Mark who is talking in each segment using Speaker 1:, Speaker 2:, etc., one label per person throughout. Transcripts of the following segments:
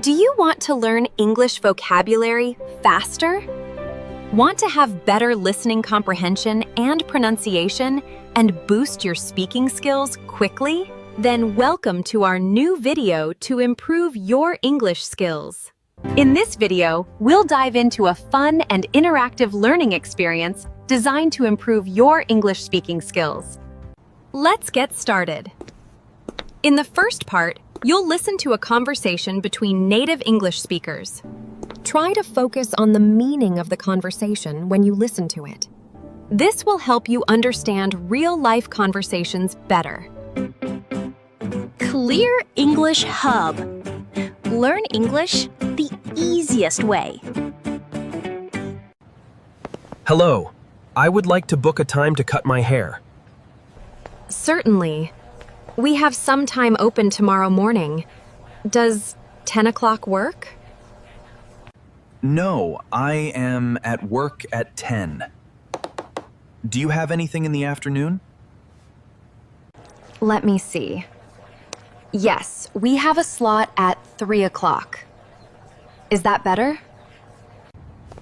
Speaker 1: Do you want to learn English vocabulary faster? Want to have better listening comprehension and pronunciation and boost your speaking skills quickly? Then welcome to our new video to improve your English skills. In this video, we'll dive into a fun and interactive learning experience designed to improve your English speaking skills. Let's get started. In the first part, you'll listen to a conversation between native English speakers. Try to focus on the meaning of the conversation when you listen to it. This will help you understand real-life conversations better.
Speaker 2: Clear English Hub. Learn English the easiest way.
Speaker 3: Hello, I would like to book a time to cut my hair.
Speaker 1: Certainly. We have some time open tomorrow morning. Does 10 o'clock work?
Speaker 4: No, I am at work at 10. Do you have anything in the afternoon?
Speaker 1: Let me see. Yes, we have a slot at 3 o'clock. Is that better?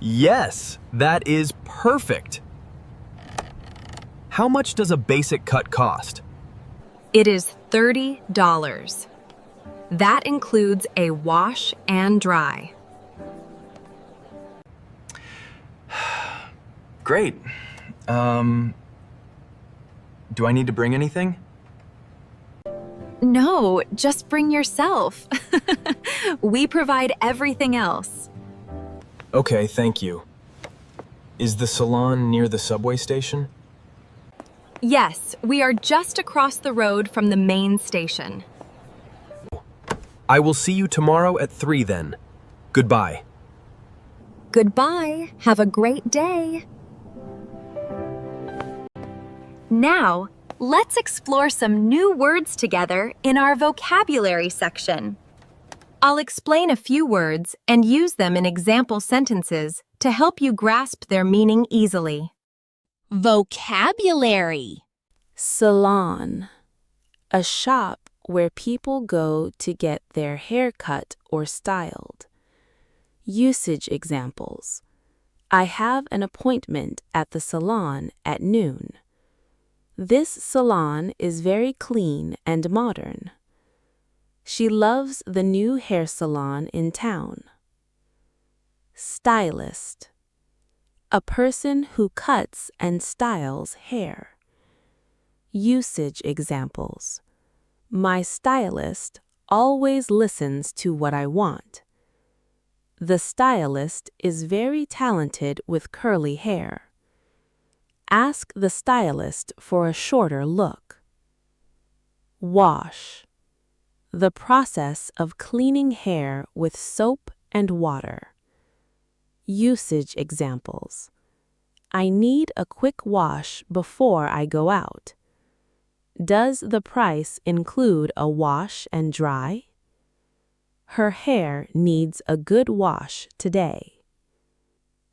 Speaker 3: Yes, that is perfect. How much does a basic cut cost?
Speaker 1: It is $30. That includes a wash and dry.
Speaker 4: Great. Do I need to bring anything?
Speaker 1: No, just bring yourself. We provide everything else.
Speaker 3: Okay, thank you. Is the salon near the subway station?
Speaker 1: Yes, we are just across the road from the main station.
Speaker 3: I will see you tomorrow at 3 then. Goodbye.
Speaker 1: Goodbye. Have a great day. Now, let's explore some new words together in our vocabulary section. I'll explain a few words and use them in example sentences to help you grasp their meaning easily.
Speaker 2: Vocabulary.
Speaker 5: Salon, a shop where people go to get their hair cut or styled. Usage examples. I have an appointment at the salon at noon. This salon is very clean and modern. She loves the new hair salon in town. Stylist, a person who cuts and styles hair. Usage examples. My stylist always listens to what I want. The stylist is very talented with curly hair. Ask the stylist for a shorter look. Wash, the process of cleaning hair with soap and water. Usage examples. I need a quick wash before I go out. Does the price include a wash and dry? Her hair needs a good wash today.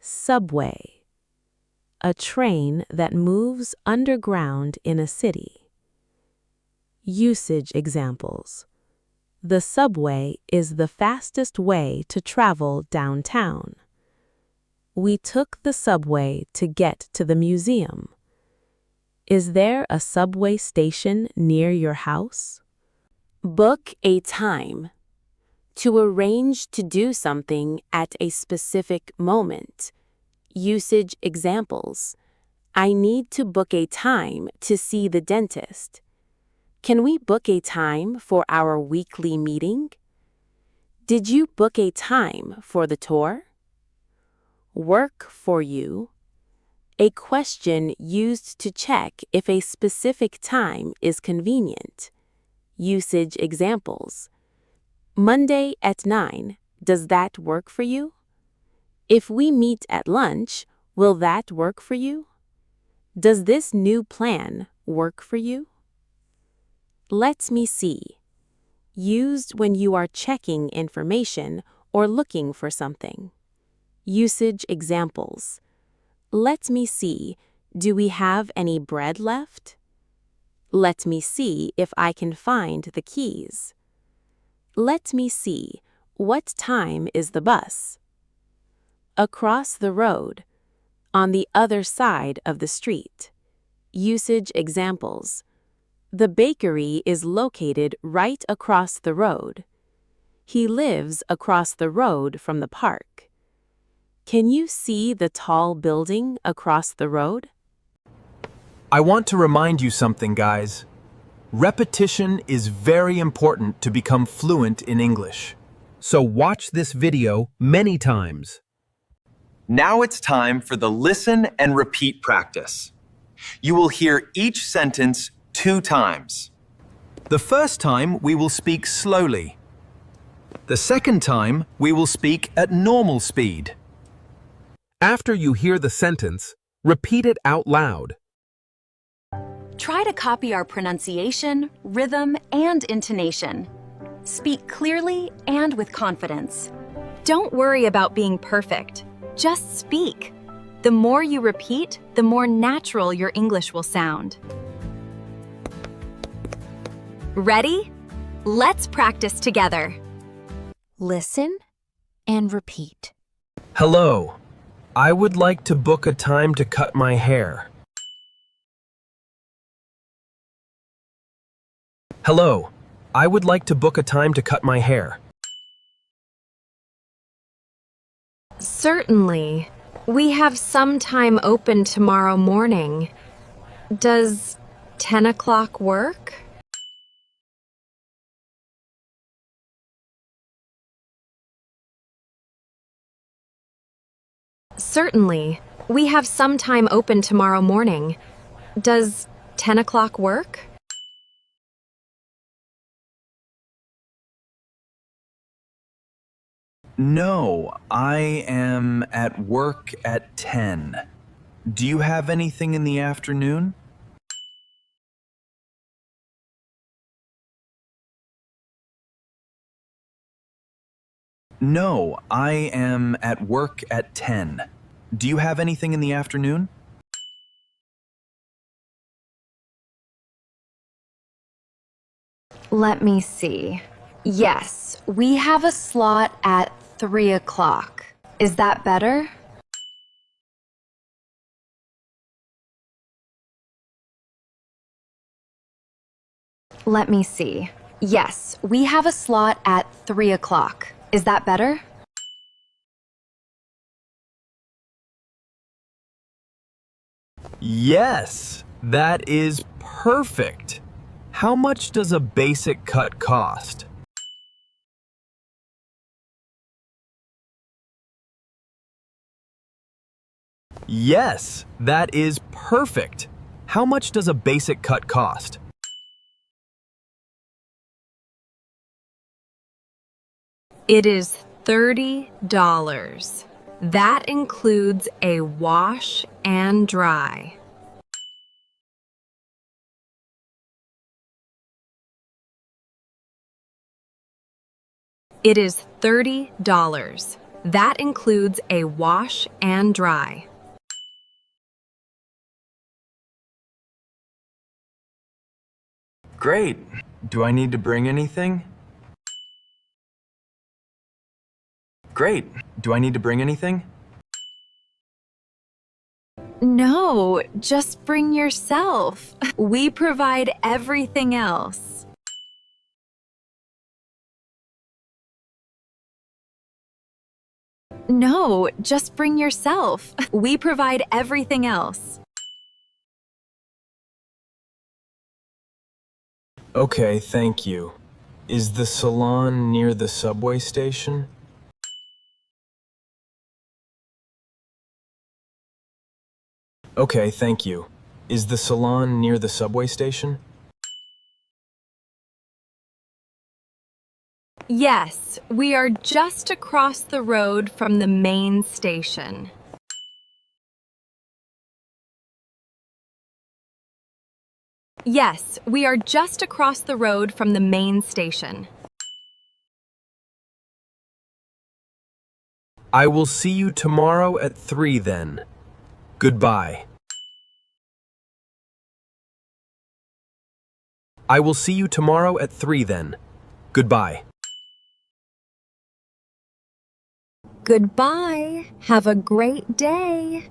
Speaker 5: Subway, a train that moves underground in a city. Usage examples. The subway is the fastest way to travel downtown. We took the subway to get to the museum. Is there a subway station near your house?
Speaker 2: Book a time. To arrange to do something at a specific moment. Usage examples. I need to book a time to see the dentist. Can we book a time for our weekly meeting? Did you book a time for the tour? Work for you. A question used to check if a specific time is convenient. Usage examples. Monday at 9, does that work for you? If we meet at lunch, will that work for you? Does this new plan work for you? Let me see. Used when you are checking information or looking for something. Usage examples. Let me see, do we have any bread left? Let me see if I can find the keys. Let me see, What time is the bus? Across the road. On the other side of the street. Usage examples. The bakery is located right across the road. He lives across the road from the park. Can you see the tall building across the road?
Speaker 3: I want to remind you something, guys. Repetition is very important to become fluent in English. So watch this video many times.
Speaker 4: Now it's time for the listen and repeat practice. You will hear each sentence 2 times. The first time we will speak slowly. The second time we will speak at normal speed.
Speaker 6: After you hear the sentence, repeat it out loud.
Speaker 1: Try to copy our pronunciation, rhythm, and intonation. Speak clearly and with confidence. Don't worry about being perfect. Just speak. The more you repeat, the more natural your English will sound. Ready? Let's practice together.
Speaker 7: Listen and repeat.
Speaker 3: Hello. I would like to book a time to cut my hair. Hello. I would like to book a time to cut my hair.
Speaker 1: Certainly. We have some time open tomorrow morning. Does 10 o'clock work? Certainly. We have some time open tomorrow morning. Does 10 o'clock work?
Speaker 4: No, I am at work at 10. Do you have anything in the afternoon? No, I am at work at 10. Do you have anything in the afternoon?
Speaker 1: Let me see. Yes, we have a slot at 3 o'clock. Is that better? Let me see. Yes, we have a slot at 3 o'clock. Is that better?
Speaker 3: Yes, that is perfect. How much does a basic cut cost? Yes, that is perfect. How much does a basic cut cost?
Speaker 1: It is $30. That includes a wash and dry. It is $30. That includes a wash and dry.
Speaker 3: Great. Do I need to bring anything? Great. Do I need to bring anything?
Speaker 1: No, just bring yourself. We provide everything else. No, just bring yourself. We provide everything else.
Speaker 3: Okay, thank you. Is the salon near the subway station? Okay, thank you. Is the salon near the subway station?
Speaker 1: Yes, we are just across the road from the main station. Yes, we are just across the road from the main station.
Speaker 3: I will see you tomorrow at 3 then. Goodbye. I will see you tomorrow at 3 then. Goodbye.
Speaker 1: Goodbye. Have a great day.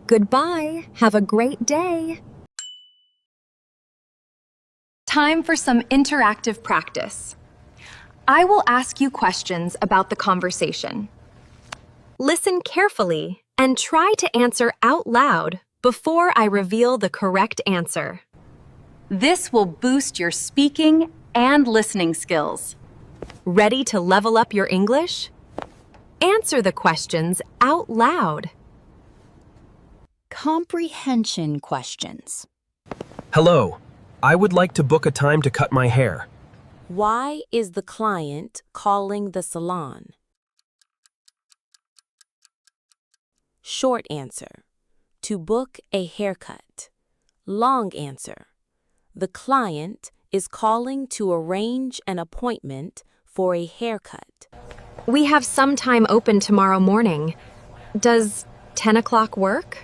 Speaker 1: Goodbye. Have a great day. Time for some interactive practice. I will ask you questions about the conversation. Listen carefully and try to answer out loud before I reveal the correct answer. This will boost your speaking and listening skills. Ready to level up your English? Answer the questions out loud.
Speaker 7: Comprehension questions.
Speaker 3: Hello, I would like to book a time to cut my hair.
Speaker 2: Why is the client calling the salon? Short answer. To book a haircut. Long answer. The client is calling to arrange an appointment for a haircut.
Speaker 1: We have some time open tomorrow morning. Does 10 o'clock work?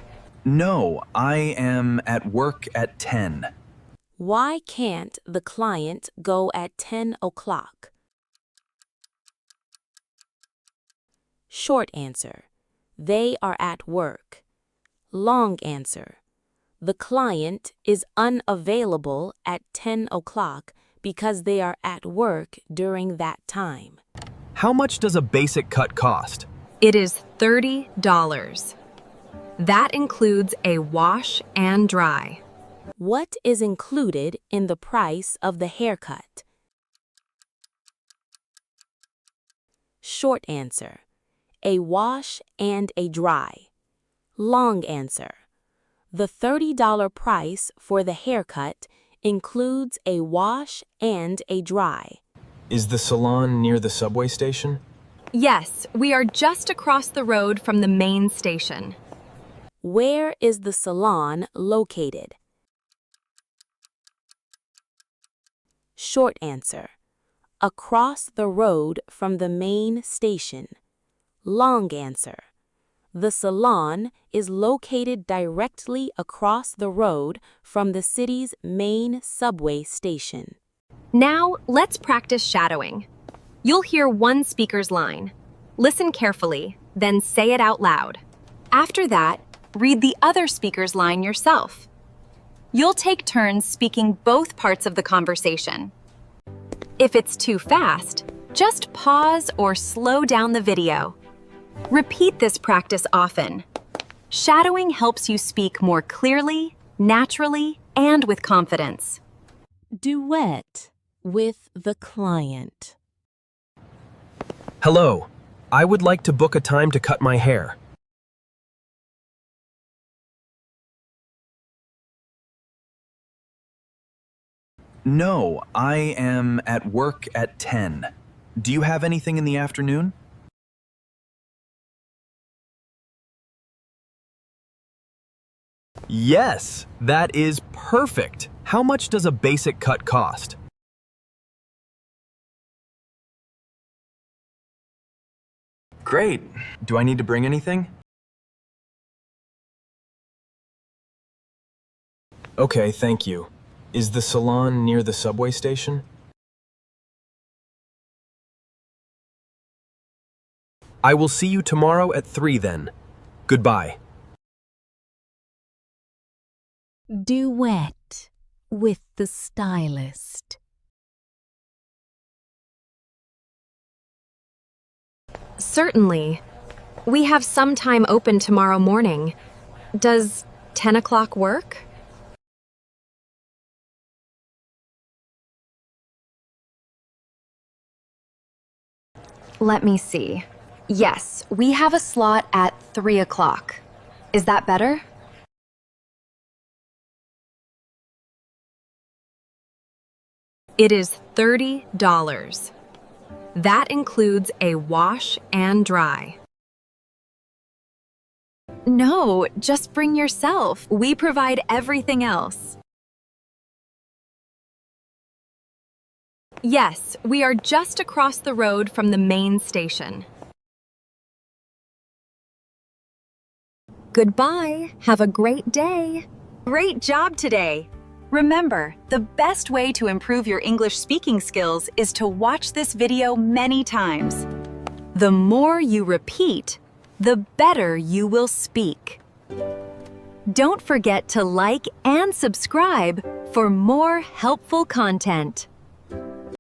Speaker 4: No, I am at work at 10.
Speaker 2: Why can't the client go at 10 o'clock? Short answer. They are at work. Long answer. The client is unavailable at 10 o'clock because they are at work during that time.
Speaker 3: How much does a basic cut cost?
Speaker 1: It is $30. That includes a wash and dry.
Speaker 2: What is included in the price of the haircut? Short answer. A wash and a dry. Long answer. The $30 price for the haircut includes a wash and a dry.
Speaker 3: Is the salon near the subway station?
Speaker 1: Yes, we are just across the road from the main station.
Speaker 2: Where is the salon located? Short answer. Across the road from the main station. Long answer. The salon is located directly across the road from the city's main subway station.
Speaker 1: Now, let's practice shadowing. You'll hear one speaker's line. Listen carefully, then say it out loud. After that, read the other speaker's line yourself. You'll take turns speaking both parts of the conversation. If it's too fast, just pause or slow down the video. Repeat this practice often. Shadowing helps you speak more clearly, naturally, and with confidence.
Speaker 5: Duet with the client.
Speaker 3: Hello, I would like to book a time to cut my hair.
Speaker 4: No, I am at work at 10. Do you have anything in the afternoon?
Speaker 3: Yes, that is perfect. How much does a basic cut cost?
Speaker 4: Great. Do I need to bring anything?
Speaker 3: Okay, thank you. Is the salon near the subway station? I will see you tomorrow at 3 then. Goodbye.
Speaker 7: Duet with the stylist.
Speaker 1: Certainly. We have some time open tomorrow morning. Does 10 o'clock work? Let me see. Yes, we have a slot at 3 o'clock. Is that better? It is $30. That includes a wash and dry. No, just bring yourself. We provide everything else. Yes, we are just across the road from the main station. Goodbye. Have a great day. Great job today. Remember, the best way to improve your English speaking skills is to watch this video many times. The more you repeat, the better you will speak. Don't forget to like and subscribe for more helpful content.